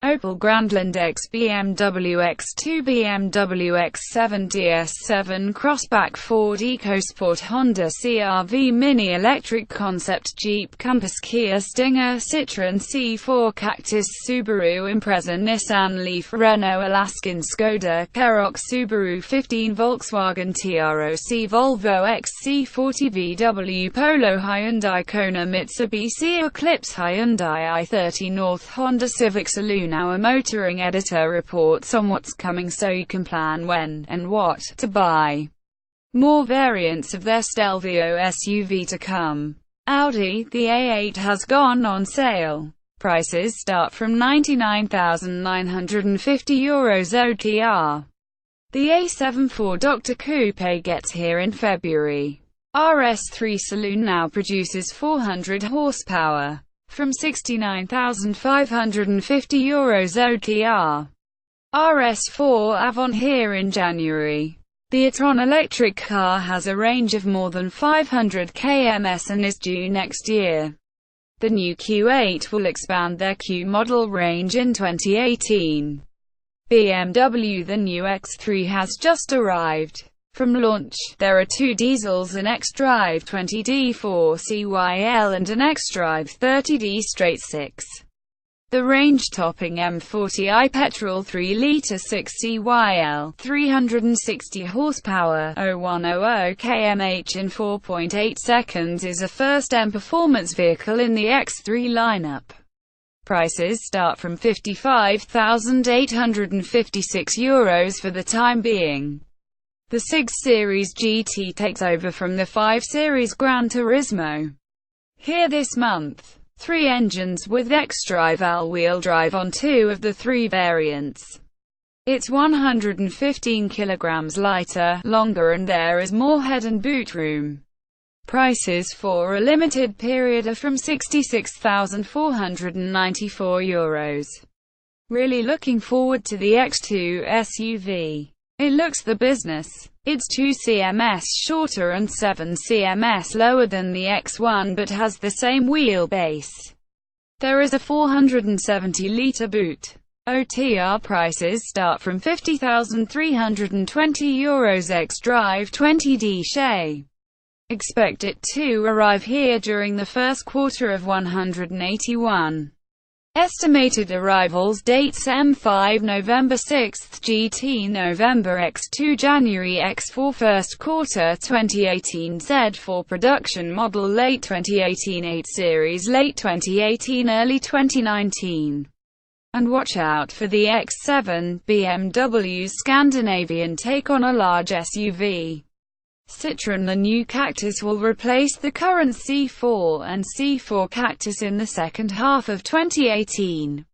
Opel Grandland X, BMW X2, BMW X7, DS7 Crossback, Ford EcoSport, Honda CR-V, Mini Electric Concept, Jeep Compass, Kia Stinger, Citroen C4, Cactus, Subaru Impreza, Nissan Leaf, Renault Alaskan, Skoda, Karoq, Subaru 15, Volkswagen TROC, Volvo XC40, VW Polo, Hyundai Kona, Mitsubishi Eclipse, Hyundai i30 North, Honda Civic Saloon. Our motoring editor reports on what's coming so you can plan when and what to buy. More variants of their Stelvio SUV to come. Audi, the A8 has gone on sale. Prices start from €99,950 OTR. The A7 4-Doctor Coupe gets here in February. RS3 Saloon now produces 400 horsepower. From €69,550 OTR. RS4 Avant here in January. The e-tron electric car has a range of more than 500 km and is due next year. The new Q8 will expand their Q model range in 2018. BMW The new X3 has just arrived. From launch, there are two diesels, an xDrive 20D 4CYL and an xDrive 30D straight 6. The range-topping M40i petrol 3-litre 6CYL, 360 horsepower, 0100 km/h in 4.8 seconds is a first-M performance vehicle in the X3 lineup. Prices start from €55,856 for the time being. The 6 Series GT takes over from the 5 Series Gran Turismo. Here this month, 3 engines with xDrive all-wheel drive on 2 of the 3 variants. It's 115 kilograms lighter, longer and there is more head and boot room. Prices for a limited period are from €66,494. Really looking forward to the X2 SUV. It looks the business. It's 2 cms shorter and 7 cms lower than the X1 but has the same wheelbase. There is a 470-litre boot. OTR prices start from €50,320 xDrive 20D Shay. Expect it to arrive here during the first quarter of 181. Estimated arrivals dates: M5 November 6, GT November, X2 January, X4 first quarter 2018, Z4 production model late 2018, 8 Series late 2018 early 2019. And watch out for the X7, BMW's Scandinavian take on a large SUV. Citroen The new Cactus will replace the current C4 and C4 Cactus in the second half of 2018.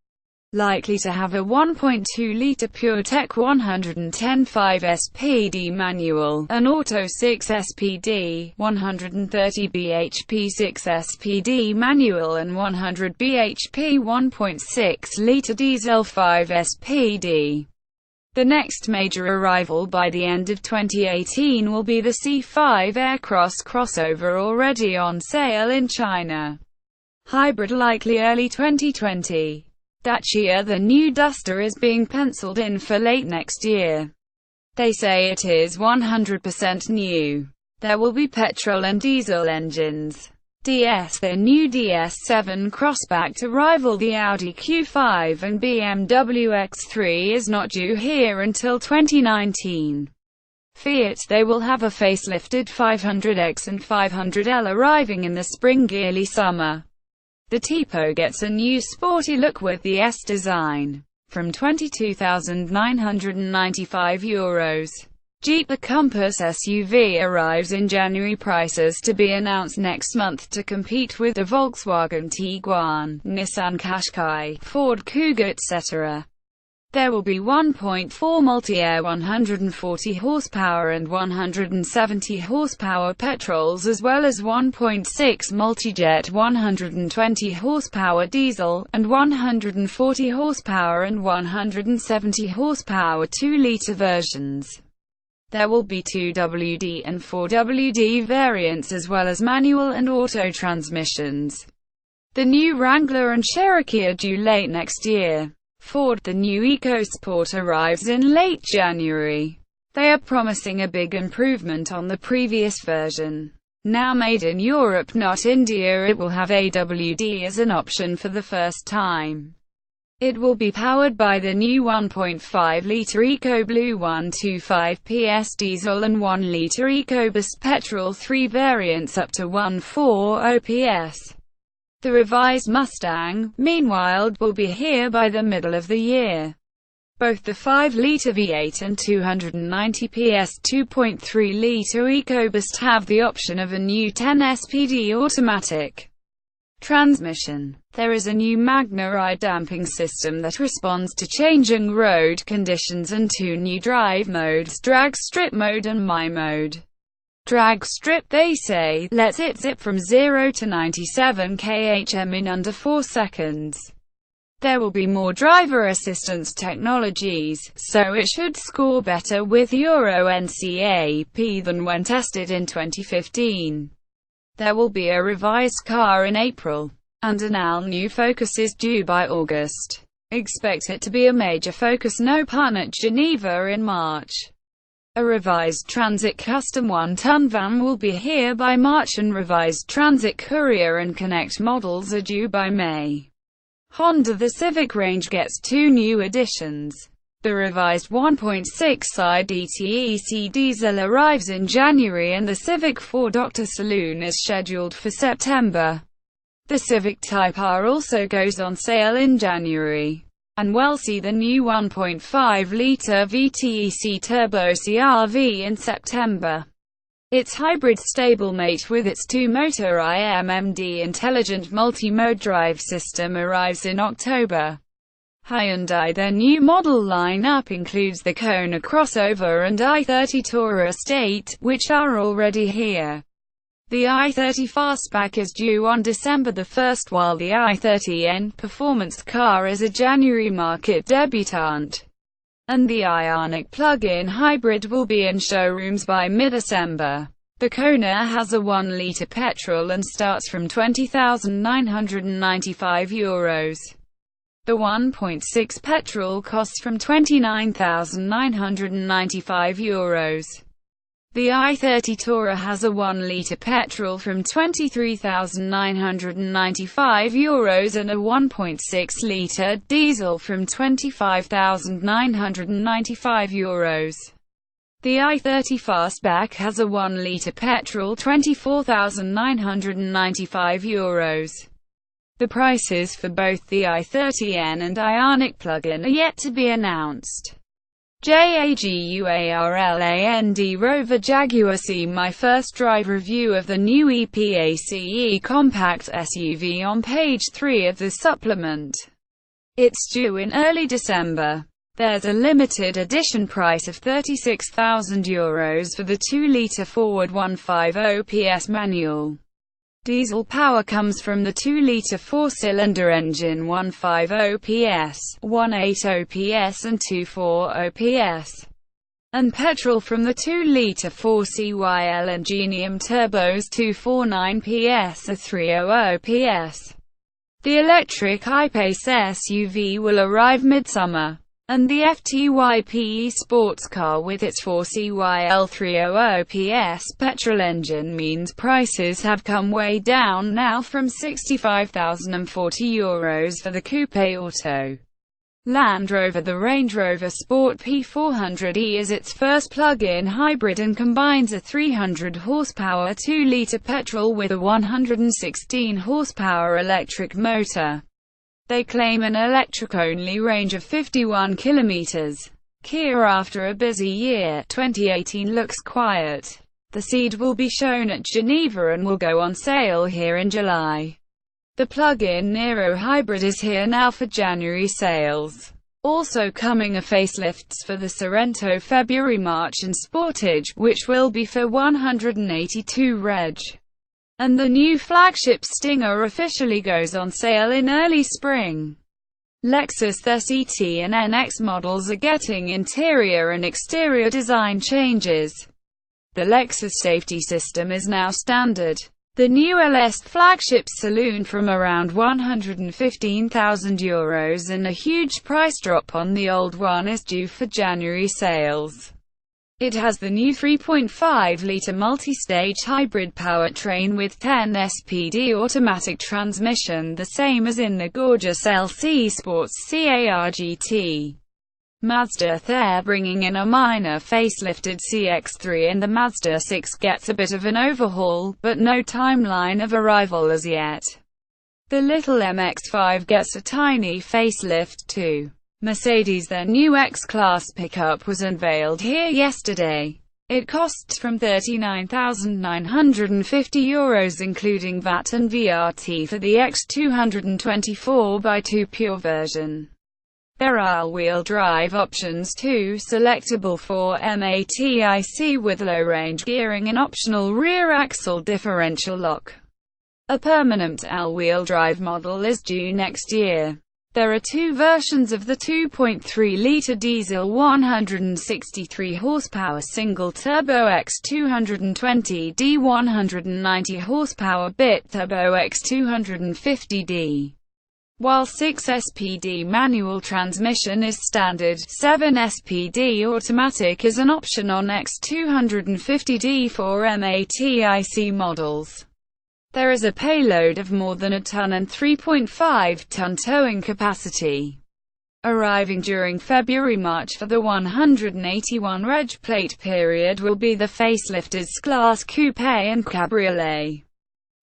Likely to have a 1.2-litre PureTech 110.5 SPD manual, an Auto 6 SPD, 130 bhp 6 SPD manual and 100 bhp 1.6-litre diesel 5 SPD. The next major arrival by the end of 2018 will be the C5 Aircross crossover, already on sale in China. Hybrid likely early 2020. Dacia The new Duster is being penciled in for late next year. They say it is 100% new. There will be petrol and diesel engines. The new DS7 Crossback to rival the Audi Q5 and BMW X3 is not due here until 2019. Fiat They will have a facelifted 500X and 500L arriving in the spring/early summer. The Tipo gets a new sporty look with the S design. From €22,995. Jeep The Compass SUV arrives in January. Prices to be announced next month to compete with the Volkswagen Tiguan, Nissan Qashqai, Ford Kuga etc. There will be 1.4 multi-air 140 horsepower and 170 horsepower petrols, as well as 1.6 multi-jet 120 horsepower diesel, and 140 horsepower and 170 horsepower 2-litre versions. There will be 2WD and 4WD variants as well as manual and auto transmissions. The new Wrangler and Cherokee are due late next year. Ford. The new EcoSport arrives in late January. They are promising a big improvement on the previous version. Now made in Europe, not India, it will have AWD as an option for the first time. It will be powered by the new 1.5-litre EcoBlue 125 PS diesel and 1-litre EcoBoost petrol, 3 variants up to 140 PS. The revised Mustang, meanwhile, will be here by the middle of the year. Both the 5-litre V8 and 290 PS 2.3-litre EcoBoost have the option of a new 10-speed automatic transmission. There is a new Magna-I damping system that responds to changing road conditions and 2 new drive modes, drag strip mode and my mode. Drag strip, they say, lets it zip from 0 to 97 km in under 4 seconds. There will be more driver assistance technologies, so it should score better with Euro NCAP than when tested in 2015. There will be a revised car in April, and an all-new Focus is due by August. Expect it to be a major Focus, no pun, at Geneva in March. A revised Transit Custom 1-ton van will be here by March, and revised Transit Courier and Connect models are due by May. Honda. The Civic range gets 2 new additions. The revised 1.6i DTEC diesel arrives in January, and the Civic 4-Doctor Saloon is scheduled for September. The Civic Type R also goes on sale in January. And we'll see the new 1.5-litre VTEC Turbo CR-V in September. Its hybrid stablemate with its 2-motor IMMD intelligent multi-mode drive system arrives in October. Hyundai. Their new model lineup includes the Kona crossover and i30 Tourer Estate, which are already here. The i30 Fastback is due on December 1, while the i30N performance car is a January market debutante. And the Ioniq plug-in hybrid will be in showrooms by mid-December. The Kona has a 1-litre petrol and starts from €20,995. The 1.6 petrol costs from €29,995. The i30 Tourer has a 1-litre petrol from €23,995 and a 1.6-litre diesel from €25,995. The i30 Fastback has a 1-litre petrol, €24,995. The prices for both the i30N and Ioniq plug-in are yet to be announced. JAGUARLAND Rover Jaguar. See my first drive review of the new EPACE compact SUV on page 3 of the supplement. It's due in early December. There's a limited edition price of €36,000 for the 2-litre forward 150 PS manual. Diesel power comes from the 2-litre 4-cylinder engine 150 PS, 180 PS and 240 PS. And petrol from the 2-litre 4CYL Ingenium turbos 249 PS or 300 PS. The electric I-Pace SUV will arrive midsummer. And the FTYP sports car with its 4CYL 300 PS petrol engine means prices have come way down now, from €65,040 for the coupe auto. Land Rover. The Range Rover Sport P400e is its first plug-in hybrid and combines a 300 horsepower 2-litre petrol with a 116 horsepower electric motor. They claim an electric-only range of 51 kilometers. Kia. After a busy year, 2018 looks quiet. The Ceed will be shown at Geneva and will go on sale here in July. The plug-in Nero hybrid is here now for January sales. Also coming are facelifts for the Sorento February, March and Sportage, which will be for 182 reg. And the new flagship Stinger officially goes on sale in early spring. Lexus. Their CT and NX models are getting interior and exterior design changes. The Lexus safety system is now standard. The new LS flagship saloon from around €115,000 and a huge price drop on the old one is due for January sales. It has the new 3.5-litre multi-stage hybrid powertrain with 10 SPD automatic transmission, the same as in the gorgeous LC Sports CAR GT. Mazda there bringing in a minor facelifted CX-3, and the Mazda 6 gets a bit of an overhaul, but no timeline of arrival as yet. The little MX-5 gets a tiny facelift too. Mercedes' their new X-Class pickup was unveiled here yesterday. It costs from €39,950 including VAT and VAT for the X224 x2 Pure version. There are all-wheel drive options too, selectable for MATIC with low-range gearing and optional rear-axle differential lock. A permanent all-wheel drive model is due next year. There are two versions of the 2.3-litre diesel 163 horsepower single-turbo X220D 190 horsepower bit-turbo X250D. While 6 SPD manual transmission is standard, 7 SPD automatic is an option on X250D for MATIC models. There is a payload of more than a ton and 3.5-ton towing capacity. Arriving during February-March for the 181 reg plate period will be the facelifted S-Class Coupe and Cabriolet.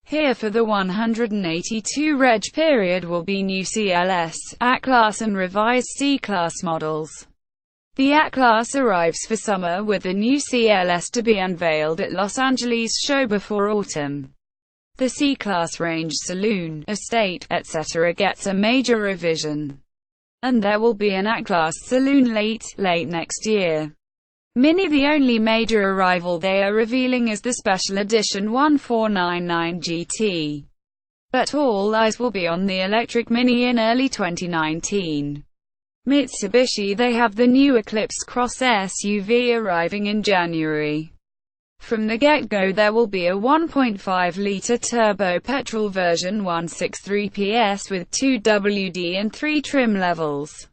Here for the 182 reg period will be new CLS, A-Class and revised C-Class models. The A-Class arrives for summer with the new CLS to be unveiled at Los Angeles show before autumn. The C-Class range, saloon, estate, etc. gets a major revision. And there will be an A-Class saloon late next year. Mini, the only major arrival they are revealing, is the special edition 1499 GT. But all eyes will be on the electric Mini in early 2019. Mitsubishi, they have the new Eclipse Cross SUV arriving in January. From the get-go there will be a 1.5-litre turbo petrol version 163 PS with 2 WD and 3 trim levels.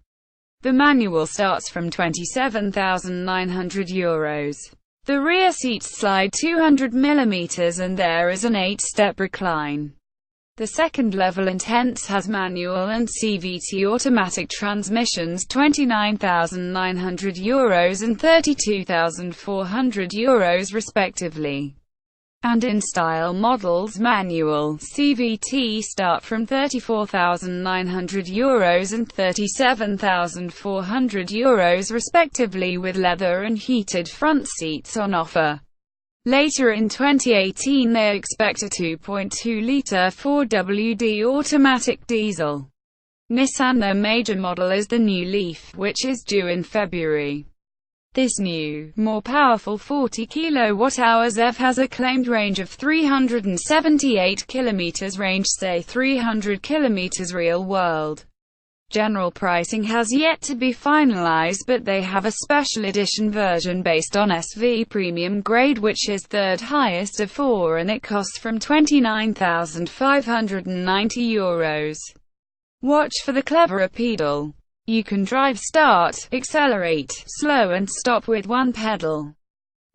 The manual starts from €27,900. The rear seats slide 200 mm and there is an 8-step recline. The second level Intense has manual and CVT automatic transmissions, €29,900 and €32,400 respectively. And in style models, manual, CVT start from €34,900 and €37,400 respectively, with leather and heated front seats on offer. Later in 2018 they expect a 2.2-litre 4WD automatic diesel. Nissan, their major model is the new Leaf, which is due in February. This new, more powerful 40 kWh EV has a claimed range of 378 km, range say 300 km real world. General pricing has yet to be finalized, but they have a special edition version based on SV premium grade, which is third highest of 4, and it costs from €29,590. Watch for the cleverer pedal. You can drive, start, accelerate, slow and stop with one pedal.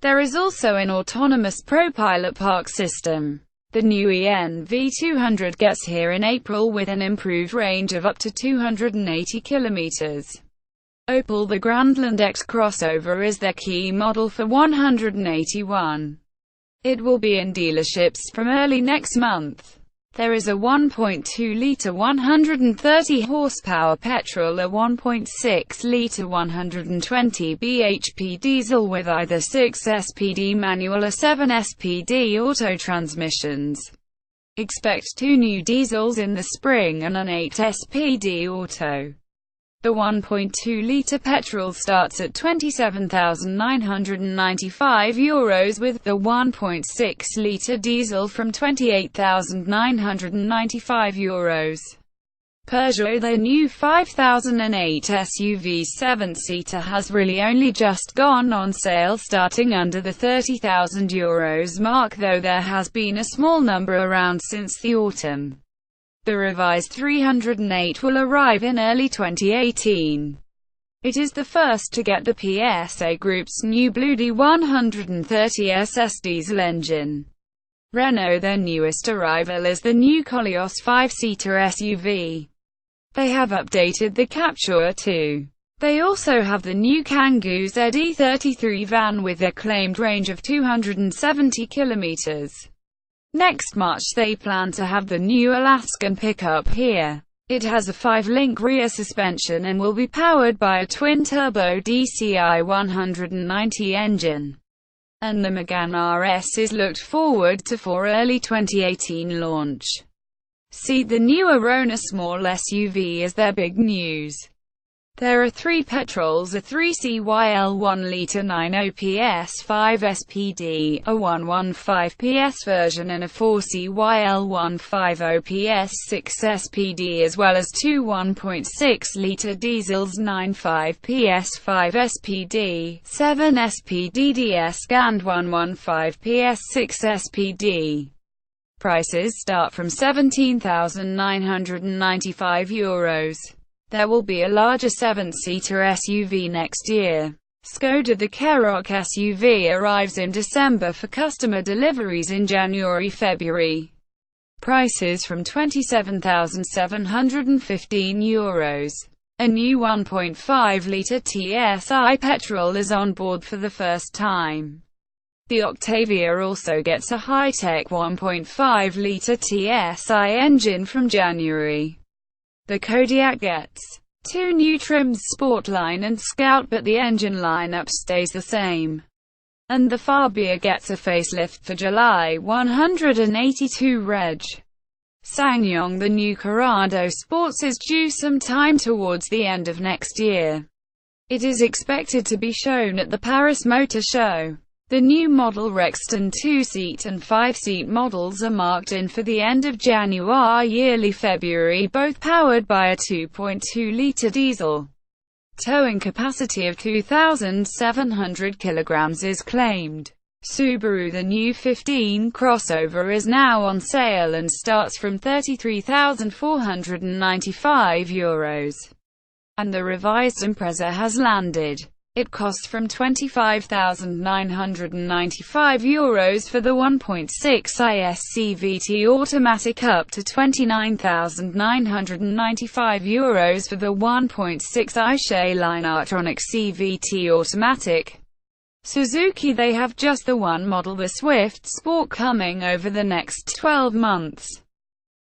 There is also an autonomous ProPilot park system. The new NV200 gets here in April with an improved range of up to 280 km. Opel, the Grandland X crossover, is their key model for 181. It will be in dealerships from early next month. There is a 1.2-litre 130 horsepower petrol, a 1.6-litre 120 bhp diesel with either 6 SPD manual or 7 SPD auto transmissions. Expect 2 new diesels in the spring and an 8 SPD auto. The 1.2-litre petrol starts at €27,995, with the 1.6-litre diesel from €28,995. Peugeot. Their new 5008 SUV 7-seater has really only just gone on sale, starting under the €30,000 mark, though there has been a small number around since the autumn. The revised 308 will arrive in early 2018. It is the first to get the PSA Group's new Blue D130SS diesel engine. Renault, their newest arrival, is the new Koleos 5-seater SUV. They have updated the Captur too. They also have the new Kangoo ZE33 van with their claimed range of 270 kilometers. Next March they plan to have the new Alaskan pickup here. It has a 5-link rear suspension and will be powered by a twin-turbo DCI 190 engine. And the Megane RS is looked forward to for early 2018 launch. See the new Arona small SUV as their big news. There are 3 petrols, a 3CYL 1-litre 90 PS 5 SPD, a 115 PS version and a 4CYL 150 PS 6 SPD, as well as 2 1.6-litre diesels 95 PS 5 SPD, 7 SPDDS and 115 PS 6 SPD. Prices start from €17,995. There will be a larger 7-seater SUV next year. Skoda the Karoq SUV arrives in December for customer deliveries in January-February. Prices from €27,715. A new 1.5-litre TSI petrol is on board for the first time. The Octavia also gets a high-tech 1.5-litre TSI engine from January. The Kodiaq gets 2 new trims, Sportline and Scout, but the engine lineup stays the same. And the Fabia gets a facelift for July 182 Reg. SsangYong, the new Corrado Sports, is due sometime towards the end of next year. It is expected to be shown at the Paris Motor Show. The new model Rexton 2-seat and 5-seat models are marked in for the end of January, February, both powered by a 2.2-litre diesel. Towing capacity of 2,700 kilograms is claimed. Subaru, the new 15 crossover, is now on sale and starts from €33,495. And the revised Impreza has landed. It costs from €25,995 for the 1.6 CVT automatic up to €29,995 for the 1.6 Shaline Artronic CVT automatic. Suzuki, they have just the one model, the Swift Sport, coming over the next 12 months.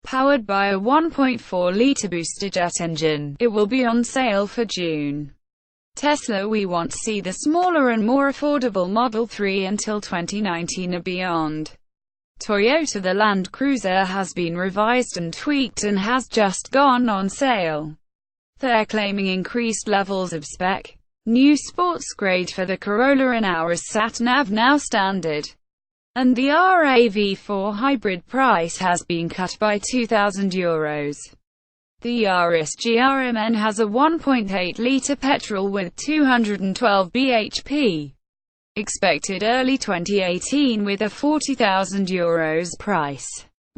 Powered by a 1.4-litre booster jet engine, it will be on sale for June. Tesla, we want to see the smaller and more affordable Model 3 until 2019 or beyond. Toyota, the Land Cruiser has been revised and tweaked and has just gone on sale. They're claiming increased levels of spec. New sports grade for the Corolla and Auris sat-nav now standard. And the RAV4 hybrid price has been cut by €2,000. The Yaris GRMN has a 1.8-litre petrol with 212 bhp. Expected early 2018 with a €40,000 price.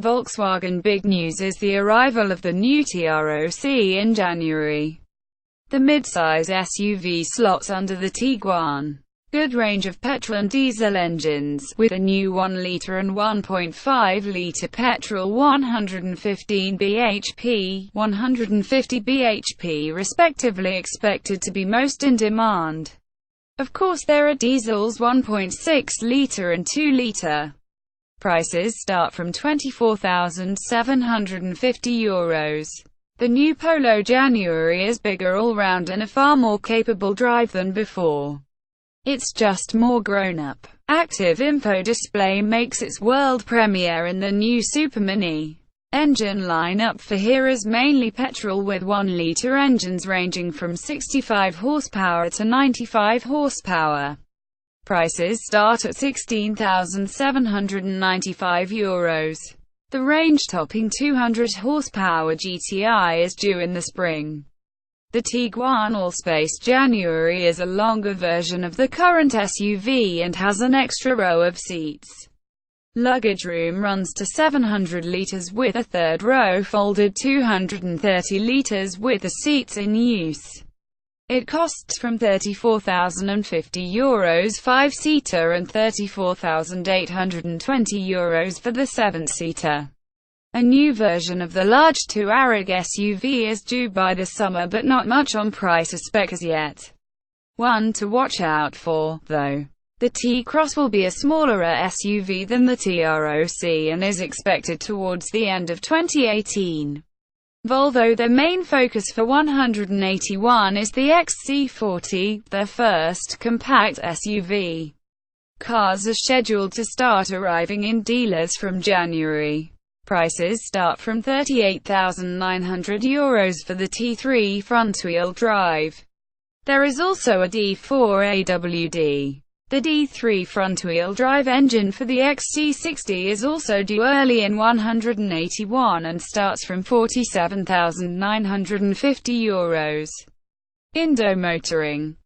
Volkswagen, big news is the arrival of the new TROC in January. The midsize SUV slots under the Tiguan. Good range of petrol and diesel engines, with a new 1-litre and 1.5-litre petrol 115 bhp, 150 bhp respectively, expected to be most in demand. Of course there are diesels 1.6-litre and 2-litre. Prices start from €24,750. The new Polo January is bigger all-round and a far more capable drive than before. It's just more grown-up. Active Info Display makes its world premiere in the new Super Mini. Engine lineup for here is mainly petrol with 1-litre engines ranging from 65 horsepower to 95 horsepower. Prices start at €16,795. The range-topping 200 horsepower GTI is due in the spring. The Tiguan Allspace January is a longer version of the current SUV and has an extra row of seats. Luggage room runs to 700 liters with a third row folded 230 liters with the seats in use. It costs from €34,050 5-seater and €34,820 for the 7-seater. A new version of the large Touareg SUV is due by the summer, but not much on price or spec as yet. One to watch out for, though. The T-Cross will be a smaller SUV than the TROC and is expected towards the end of 2018. Volvo. Their main focus for 181 is the XC40, their first compact SUV. Cars are scheduled to start arriving in dealers from January. Prices start from €38,900 for the T3 front-wheel drive. There is also a D4 AWD. The D3 front-wheel drive engine for the XC60 is also due early in 181 and starts from €47,950. Indo Motoring.